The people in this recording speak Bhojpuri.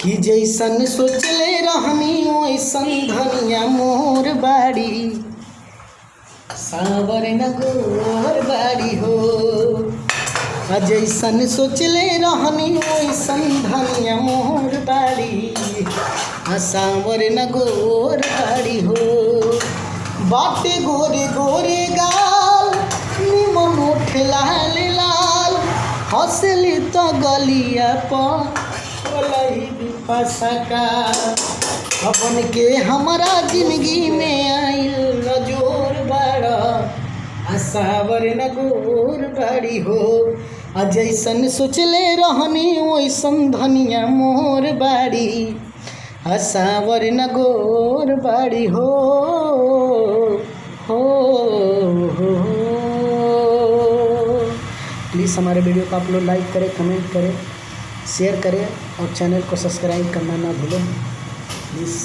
कि जैसन सोचले रहनी वैसन धनिया मोर बाड़ी, सावर न गोर बाड़ी हो। जैसन सोचले रहनी वैसन धनिया मोर बाड़ी, सावर न गोर बाड़ी हो। बाटे गोरे गोरे गाल, निमन ओठ लाल लाल, हंसली तो गलिया पर फसका। अपन के हमारा जिंदगी में आइल जोर बड़ा, सावर न गोर बाड़ी हो। जैसन सोचले रहनी वैसन धनिया मोर बाड़ी, सावर न गोर बाड़ी हो। प्लीज़ हमारे वीडियो को आप लोग लाइक करें, कमेंट करें, शेयर करें और चैनल को सब्सक्राइब करना ना भूलें प्लीज़।